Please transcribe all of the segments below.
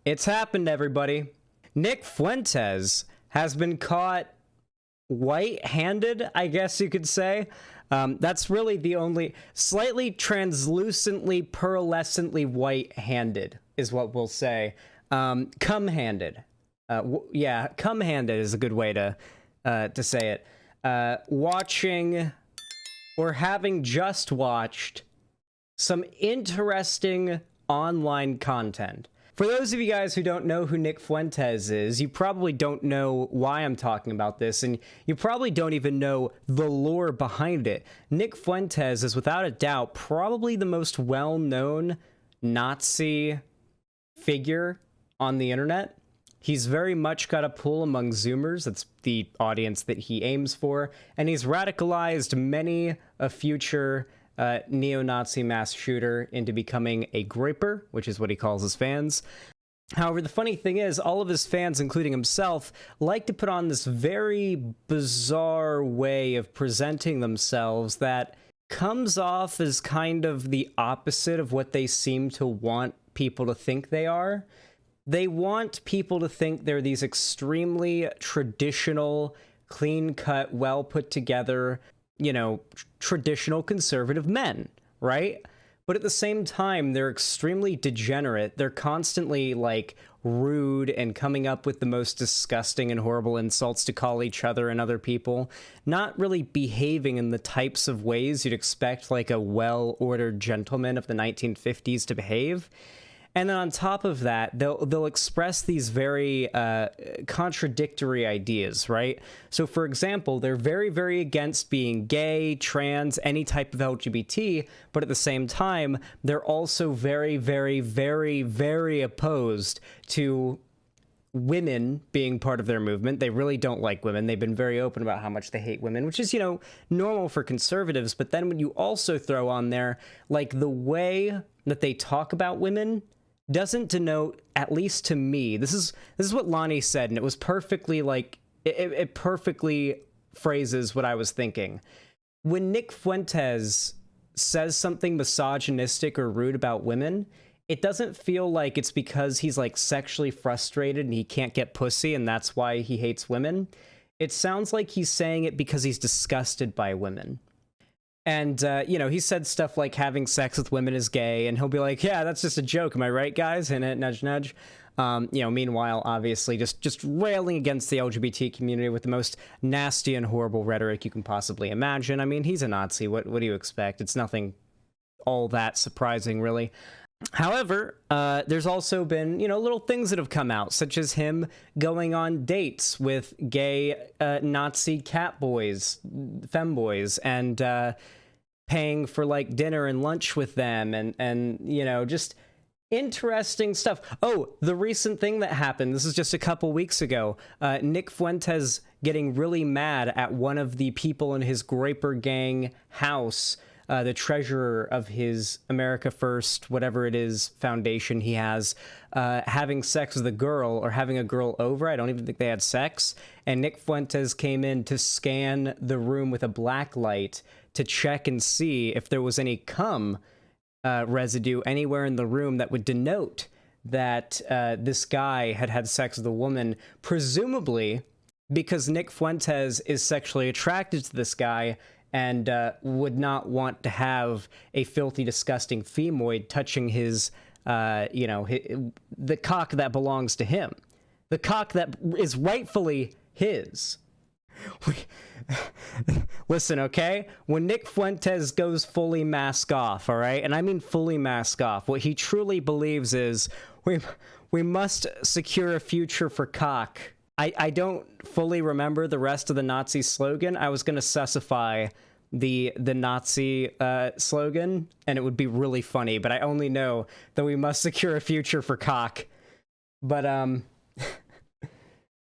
It's happened, everybody. Nick Fuentes has been caught white-handed, I guess you could say. That's really the only... Slightly translucently, pearlescently white-handed is what we'll say. Cum-handed. Yeah, cum-handed is a good way to say it. Watching, or having just watched, some interesting online content. For those of you guys who don't know who Nick Fuentes is, you probably don't know why I'm talking about this, and you probably don't even know the lore behind it. Nick Fuentes is without a doubt probably the most well-known Nazi figure on the internet. He's very much got a pull among Zoomers. That's the audience that he aims for, and he's radicalized many a future neo-Nazi mass shooter into becoming a groyper, which is what he calls his fans. However, the funny thing is, all of his fans, including himself, like to put on this very bizarre way of presenting themselves that comes off as kind of the opposite of what they seem to want people to think they are. They want people to think they're these extremely traditional, clean-cut, well-put-together, you know, traditional conservative men, right? But at the same time, they're extremely degenerate. They're constantly, like, rude and coming up with the most disgusting and horrible insults to call each other and other people, not really behaving in the types of ways you'd expect, like, a well-ordered gentleman of the 1950s to behave. And then on top of that, they'll express these very contradictory ideas, right? So, for example, they're very, very against being gay, trans, any type of LGBT, but at the same time, they're also very, very, very, very opposed to women being part of their movement. They really don't like women. They've been very open about how much they hate women, which is, you know, normal for conservatives. But then when you also throw on there, like, the way that they talk about women doesn't denote, at least to me, this is what Lonnie said, and it was perfectly, like, it perfectly phrases what I was thinking. When Nick Fuentes says something misogynistic or rude about women, it doesn't feel like it's because he's, like, sexually frustrated and he can't get pussy and that's why he hates women. It sounds like he's saying it because he's disgusted by women. And, you know, he said stuff like having sex with women is gay, and he'll be like, yeah, that's just a joke. Am I right, guys? Hint, hint, nudge, nudge. You know, meanwhile, obviously, just railing against the LGBT community with the most nasty and horrible rhetoric you can possibly imagine. I mean, he's a Nazi. What do you expect? It's nothing all that surprising, really. However, there's also been, you know, little things that have come out, such as him going on dates with gay Nazi catboys, femboys, and paying for, like, dinner and lunch with them, and you know, just interesting stuff. Oh, the recent thing that happened, this is just a couple weeks ago, Nick Fuentes getting really mad at one of the people in his Groyper gang house, the treasurer of his America First, whatever it is, foundation he has, having sex with a girl, or having a girl over. I don't even think they had sex. And Nick Fuentes came in to scan the room with a black light to check and see if there was any cum residue anywhere in the room that would denote that this guy had had sex with a woman, presumably because Nick Fuentes is sexually attracted to this guy and would not want to have a filthy, disgusting femoid touching his, you know, the cock that belongs to him. The cock that is rightfully his. Listen, okay? When Nick Fuentes goes fully mask off, all right? And I mean fully mask off. What he truly believes is we must secure a future for cock. I don't fully remember the rest of the Nazi slogan. I was going to sussify the Nazi slogan, and it would be really funny, but I only know that we must secure a future for cock. But,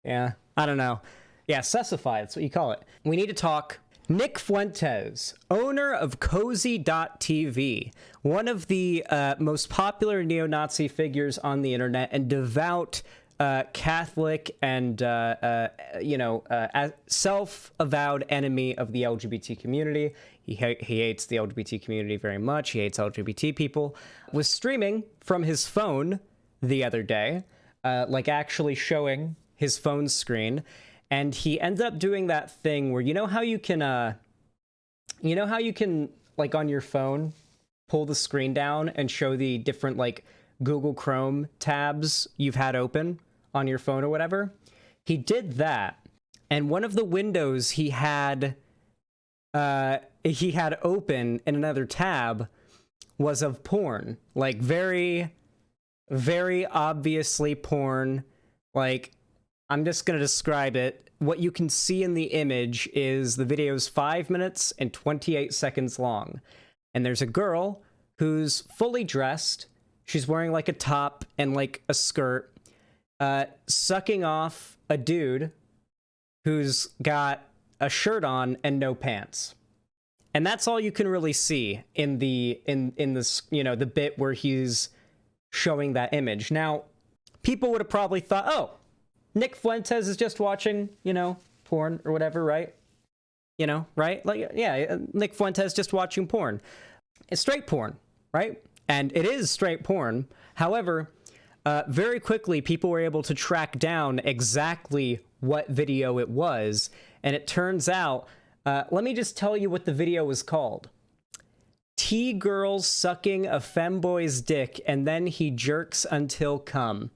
yeah, I don't know. Yeah, sussify, that's what you call it. We need to talk. Nick Fuentes, owner of Cozy.tv, one of the most popular neo-Nazi figures on the internet, and devout Catholic and, you know, self-avowed enemy of the LGBT community. He hates the LGBT community very much. He hates LGBT people. Was streaming from his phone the other day, like actually showing his phone screen, and he ended up doing that thing where, you know how you can like on your phone pull the screen down and show the different like Google Chrome tabs you've had open on your phone or whatever. He did that, and one of the windows he had open in another tab was of porn, like very, very obviously porn. Like, I'm just gonna describe it. What you can see in the image is the video's 5 minutes and 28 seconds long, and there's a girl who's fully dressed. She's wearing like a top and like a skirt, sucking off a dude who's got a shirt on and no pants. And that's all you can really see in this, you know, the bit where he's showing that image. Now, people would have probably thought, oh, Nick Fuentes is just watching, you know, porn or whatever, right? You know, right? Like, yeah, Nick Fuentes just watching porn. It's straight porn, right? And it is straight porn. However, very quickly, people were able to track down exactly what video it was. And it turns out, let me just tell you what the video was called. T-girls sucking a femboy's dick and then he jerks until cum.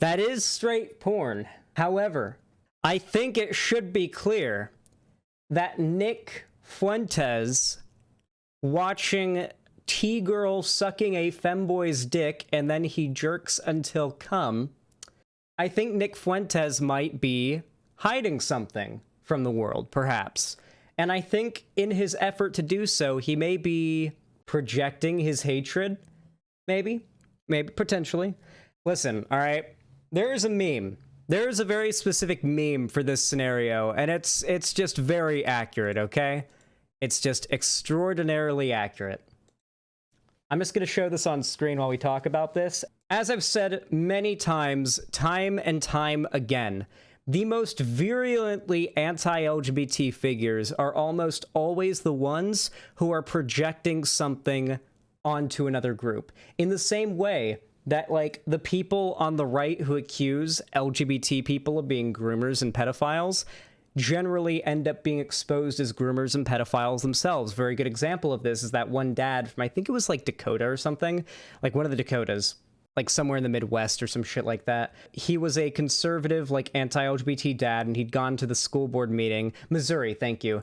That is straight porn. However, I think it should be clear that Nick Fuentes watching T-girl sucking a femboy's dick and then he jerks until cum, I think Nick Fuentes might be hiding something from the world, perhaps. And I think in his effort to do so, he may be projecting his hatred. Maybe, potentially. Listen, all right? There is a meme. There is a very specific meme for this scenario, and it's just very accurate, okay? It's just extraordinarily accurate. I'm just going to show this on screen while we talk about this. As I've said many times, time and time again, the most virulently anti-LGBT figures are almost always the ones who are projecting something onto another group. In the same way that, like, the people on the right who accuse LGBT people of being groomers and pedophiles generally end up being exposed as groomers and pedophiles themselves. Very good example of this is that one dad from, I think it was like Dakota or something, like one of the Dakotas, like somewhere in the Midwest or some shit like that. He was a conservative, like anti-LGBT dad, and he'd gone to the school board meeting, Missouri, thank you.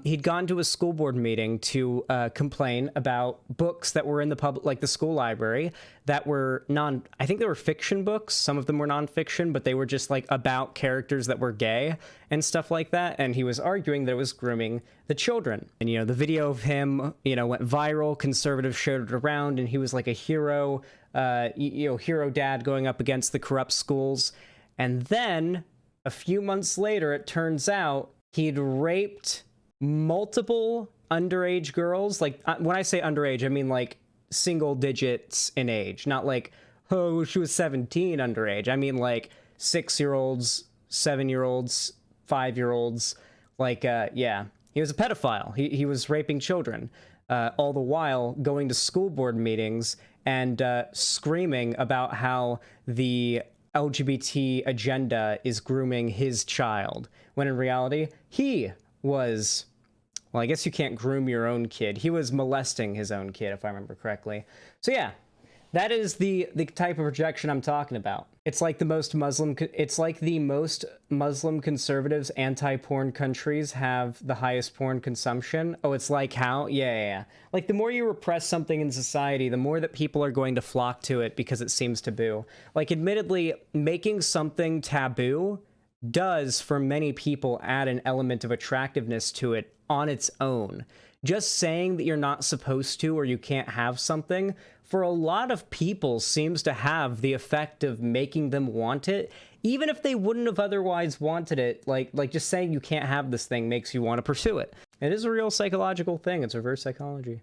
He'd gone to a school board meeting to complain about books that were in the public, like the school library, that were I think they were fiction books. Some of them were nonfiction, but they were just like about characters that were gay and stuff like that. And he was arguing that it was grooming the children. And, you know, the video of him, you know, went viral. Conservatives shared it around, and he was like a hero, hero dad going up against the corrupt schools. And then a few months later, it turns out he'd raped multiple underage girls. Like, when I say underage, I mean like single digits in age, not like, oh, she was 17 underage. I mean like 6-year-olds, 7-year-olds, 5-year-olds. Like, yeah, he was a pedophile. He was raping children, all the while going to school board meetings and screaming about how the LGBT agenda is grooming his child, when in reality, he was, well, I guess you can't groom your own kid. He was molesting his own kid, if I remember correctly. So yeah, that is the type of projection I'm talking about. It's like the most Muslim conservatives anti-porn countries have the highest porn consumption. Oh, it's like how? Yeah. Like, the more you repress something in society, the more that people are going to flock to it because it seems taboo. Like, admittedly, making something taboo does, for many people, add an element of attractiveness to it on its own. Just saying that you're not supposed to or you can't have something, for a lot of people, seems to have the effect of making them want it, even if they wouldn't have otherwise wanted it. Like just saying you can't have this thing makes you want to pursue it. It is a real psychological thing. It's reverse psychology.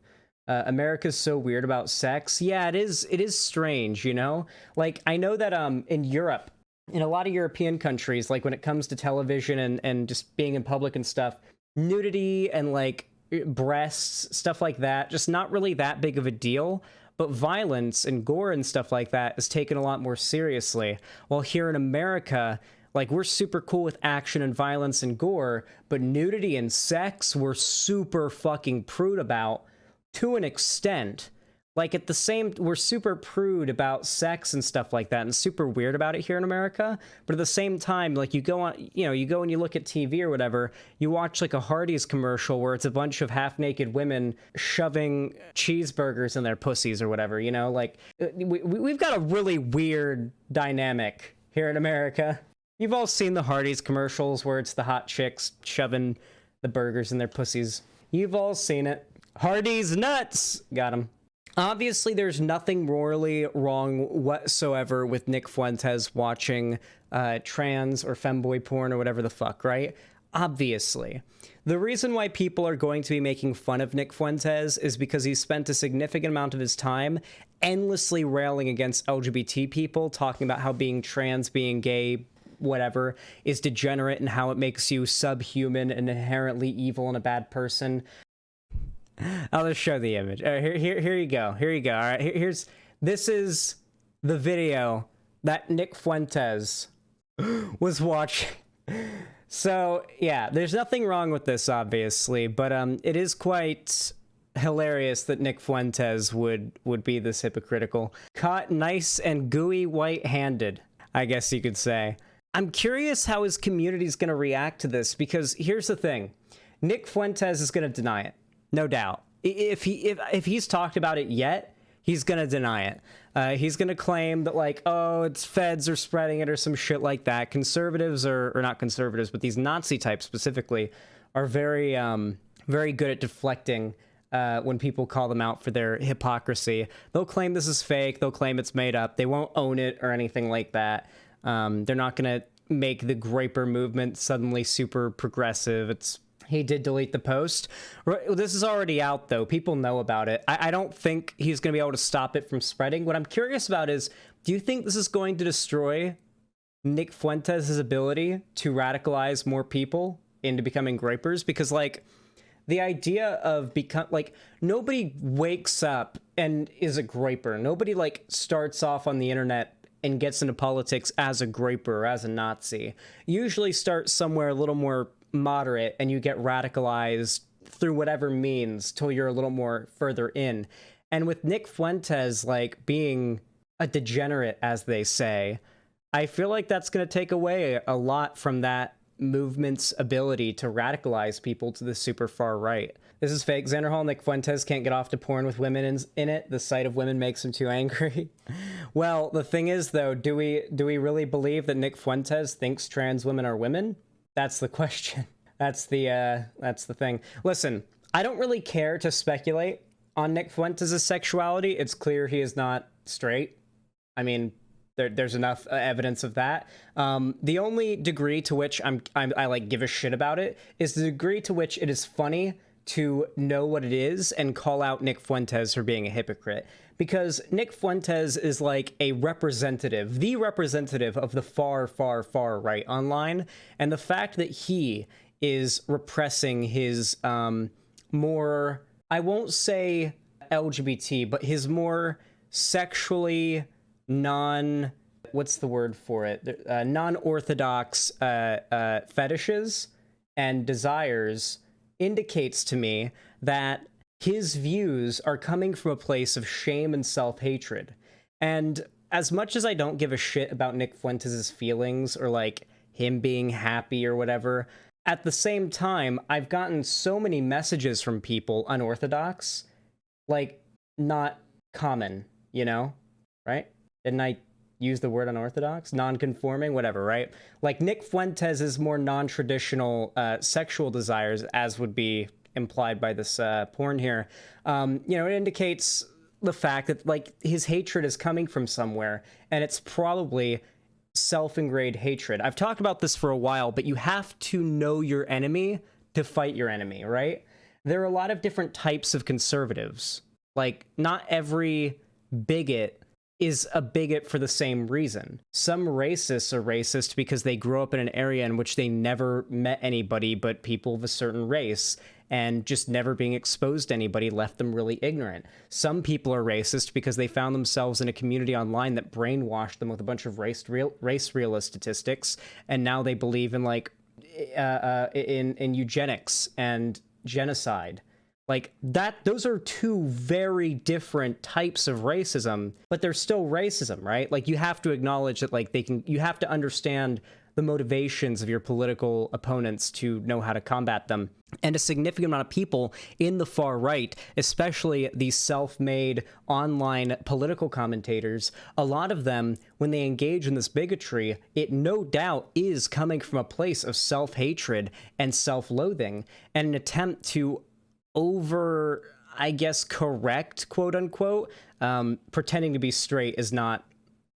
America's so weird about sex. Yeah, it is strange, you know? Like, I know that in Europe, in a lot of European countries, like when it comes to television and just being in public and stuff, nudity and like breasts, stuff like that, just not really that big of a deal. But violence and gore and stuff like that is taken a lot more seriously. While here in America, like, we're super cool with action and violence and gore, but nudity and sex, we're super fucking prude about to an extent. Like, at the same, we're super prude about sex and stuff like that and super weird about it here in America. But at the same time, like, you go on, you know, you go and you look at TV or whatever, you watch like a Hardee's commercial where it's a bunch of half-naked women shoving cheeseburgers in their pussies or whatever, you know? Like, we've got a really weird dynamic here in America. You've all seen the Hardee's commercials where it's the hot chicks shoving the burgers in their pussies. You've all seen it. Hardee's nuts! Got him. Obviously, there's nothing morally wrong whatsoever with Nick Fuentes watching trans or femboy porn or whatever the fuck, right? Obviously. The reason why people are going to be making fun of Nick Fuentes is because he spent a significant amount of his time endlessly railing against LGBT people, talking about how being trans, being gay, whatever, is degenerate and how it makes you subhuman and inherently evil and a bad person. I'll just show the image. Here you go. Here you go. All right, this is the video that Nick Fuentes was watching. So yeah, there's nothing wrong with this, obviously, but it is quite hilarious that Nick Fuentes would be this hypocritical. Caught nice and gooey white-handed, I guess you could say. I'm curious how his community is going to react to this, because here's the thing. Nick Fuentes is going to deny it. No doubt. If he's talked about it yet, he's going to deny it. He's going to claim that, like, oh, it's feds are spreading it or some shit like that. Conservatives or not conservatives, but these Nazi types specifically are very, very good at deflecting when people call them out for their hypocrisy. They'll claim this is fake. They'll claim it's made up. They won't own it or anything like that. They're not going to make the Graper movement suddenly super progressive. He did delete the post. This is already out, though. People know about it. I don't think he's going to be able to stop it from spreading. What I'm curious about is, do you think this is going to destroy Nick Fuentes' ability to radicalize more people into becoming Grapers? Because, like, the idea of nobody wakes up and is a Graper. Nobody, like, starts off on the internet and gets into politics as a Graper or as a Nazi. You usually start somewhere a little more moderate and you get radicalized through whatever means till you're a little more further in. And with Nick Fuentes, like, being a degenerate, as they say, I feel like that's going to take away a lot from that movement's ability to radicalize people to the super far right. This is fake. Xander Hall, Nick Fuentes can't get off to porn with women in it. The sight of women makes him too angry. Well, the thing is, though, do we really believe that Nick Fuentes thinks trans women are women? That's the question. That's the thing. Listen, I don't really care to speculate on Nick Fuentes' sexuality. It's clear he is not straight. I mean, there's enough evidence of that. The only degree to which I like give a shit about it is the degree to which it is funny to know what it is and call out Nick Fuentes for being a hypocrite. Because Nick Fuentes is like a representative, the representative of the far, far, far right online. And the fact that he is repressing his more, I won't say LGBT, but his more sexually what's the word for it? Non-orthodox fetishes and desires indicates to me that his views are coming from a place of shame and self-hatred. And as much as I don't give a shit about Nick Fuentes' feelings or like him being happy or whatever, at the same time, I've gotten so many messages from people unorthodox, like not common, you know, right? Didn't I use the word unorthodox? Non-conforming, whatever, right? Like Nick Fuentes is more non-traditional sexual desires, as would be implied by this porn here. You know, it indicates the fact that like his hatred is coming from somewhere, and it's probably self-ingrained hatred. I've talked about this for a while, but you have to know your enemy to fight your enemy, right? There are a lot of different types of conservatives. Like, not every bigot is a bigot for the same reason. Some racists are racist because they grew up in an area in which they never met anybody but people of a certain race, and just never being exposed to anybody left them really ignorant. Some people are racist because they found themselves in a community online that brainwashed them with a bunch of race realist statistics, and now they believe in like in eugenics and genocide. Like that, those are two very different types of racism, but they're still racism, right? Like you have to acknowledge that, like you have to understand the motivations of your political opponents to know how to combat them. And a significant amount of people in the far right, especially these self-made online political commentators, a lot of them, when they engage in this bigotry, it no doubt is coming from a place of self-hatred and self-loathing, and an attempt to I guess, correct, quote unquote. Pretending to be straight is not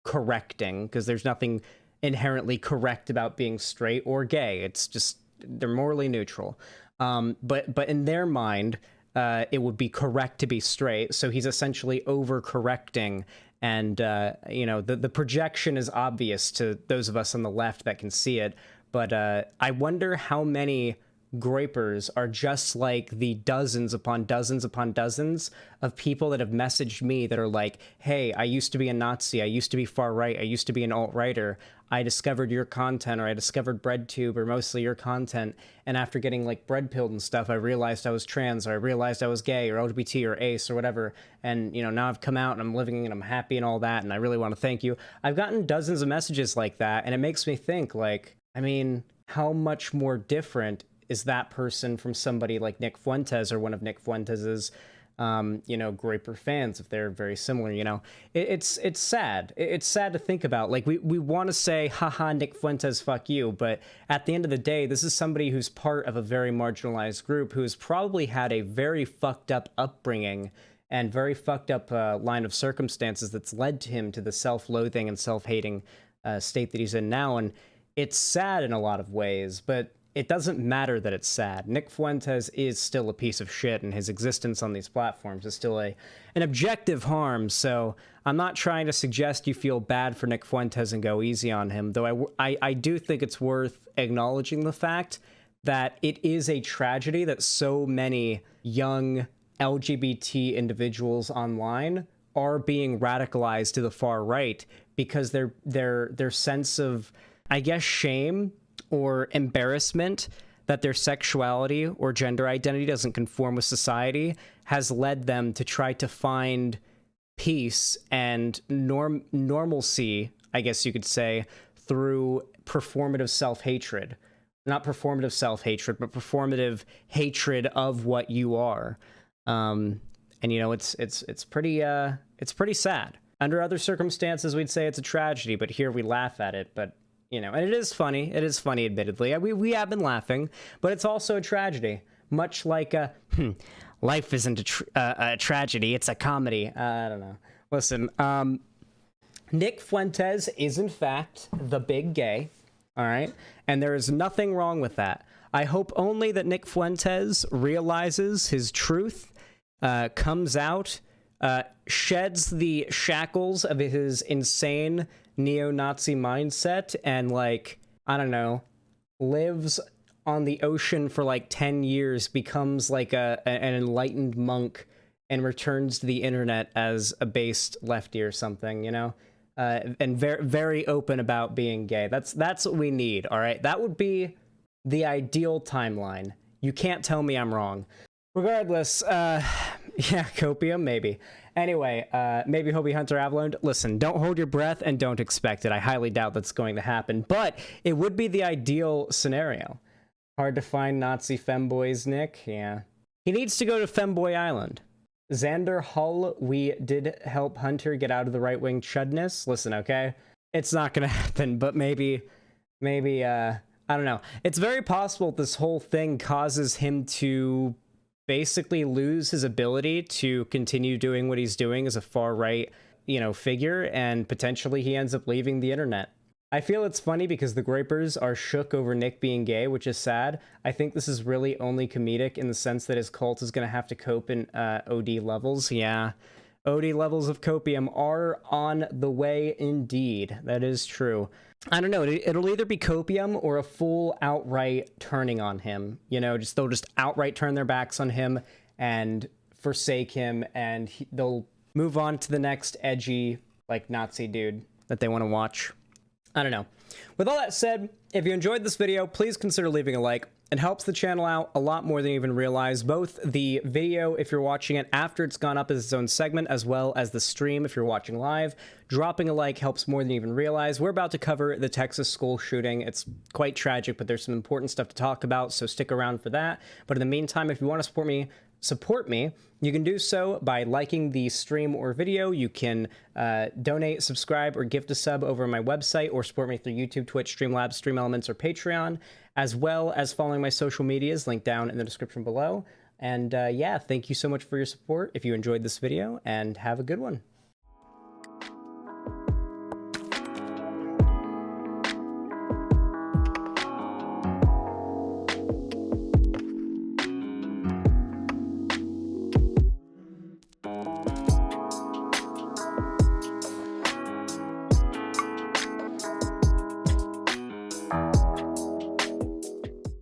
correcting, because there's nothing inherently correct about being straight or gay. It's just, they're morally neutral. But in their mind, it would be correct to be straight. So he's essentially overcorrecting. And, the projection is obvious to those of us on the left that can see it. But I wonder how many groypers are just like the dozens upon dozens upon dozens of people that have messaged me that are like, hey, I used to be a Nazi, I used to be far right, I used to be an alt-righter, I discovered your content, or I discovered BreadTube, or mostly your content, and after getting like bread pilled and stuff, I realized I was trans, or I realized I was gay, or LGBT, or ace, or whatever, and now I've come out and I'm living and I'm happy and all that, and I really want to thank you. I've gotten dozens of messages like that, and it makes me think, like, I mean, how much more different is that person from somebody like Nick Fuentes, or one of Nick Fuentes's, groyper fans, if they're very similar? It's sad. It's sad to think about. Like, we want to say, haha, Nick Fuentes, fuck you. But at the end of the day, this is somebody who's part of a very marginalized group, who's probably had a very fucked up upbringing and very fucked up line of circumstances that's led to him to the self-loathing and self-hating state that he's in now. And it's sad in a lot of ways, but it doesn't matter that it's sad. Nick Fuentes is still a piece of shit, and his existence on these platforms is still an objective harm. So I'm not trying to suggest you feel bad for Nick Fuentes and go easy on him, though I do think it's worth acknowledging the fact that it is a tragedy that so many young LGBT individuals online are being radicalized to the far right because their sense of, I guess, shame or embarrassment that their sexuality or gender identity doesn't conform with society has led them to try to find peace and normalcy, I guess you could say, through performative self-hatred. Not performative self-hatred, but performative hatred of what you are. And it's pretty sad. Under other circumstances, we'd say it's a tragedy, but here we laugh at it. But and it is funny. It is funny, admittedly. We have been laughing, but it's also a tragedy. Much like life isn't a tragedy; it's a comedy. I don't know. Listen, Nick Fuentes is in fact the big gay. All right, and there is nothing wrong with that. I hope only that Nick Fuentes realizes his truth, comes out, sheds the shackles of his insane neo-Nazi mindset, and lives on the ocean for like 10 years, becomes like an enlightened monk, and returns to the internet as a based lefty or something, and very, very open about being gay. That's what we need. All right, that would be the ideal timeline. You can't tell me I'm wrong. Regardless, yeah, copium, maybe. Anyway, maybe Hobie Hunter Avalon. Listen, don't hold your breath and don't expect it. I highly doubt that's going to happen, but it would be the ideal scenario. Hard to find Nazi femboys, Nick. Yeah. He needs to go to Femboy Island. Xander Hull, we did help Hunter get out of the right-wing chudness. Listen, okay? It's not going to happen, but maybe, I don't know. It's very possible this whole thing causes him to basically lose his ability to continue doing what he's doing as a far right, figure, and potentially he ends up leaving the internet. I feel it's funny because the Groypers are shook over Nick being gay, which is sad. I think this is really only comedic in the sense that his cult is going to have to cope in OD levels. Yeah. OD levels of copium are on the way indeed. That is true. I don't know. It'll either be copium or a full outright turning on him. You know, they'll just outright turn their backs on him and forsake him, and they'll move on to the next edgy, like, Nazi dude that they want to watch. I don't know. With all that said, if you enjoyed this video, please consider leaving a like. It helps the channel out a lot more than you even realize. Both the video, if you're watching it after it's gone up as its own segment, as well as the stream if you're watching live. Dropping a like helps more than you even realize. We're about to cover the Texas school shooting. It's quite tragic, but there's some important stuff to talk about, so stick around for that. But in the meantime, if you want to support me, you can do so by liking the stream or video. You can donate, subscribe, or gift a sub over my website, or support me through YouTube, Twitch, Streamlabs, Stream Elements, or Patreon, as well as following my social medias linked down in the description below. And yeah, thank you so much for your support if you enjoyed this video, and have a good one.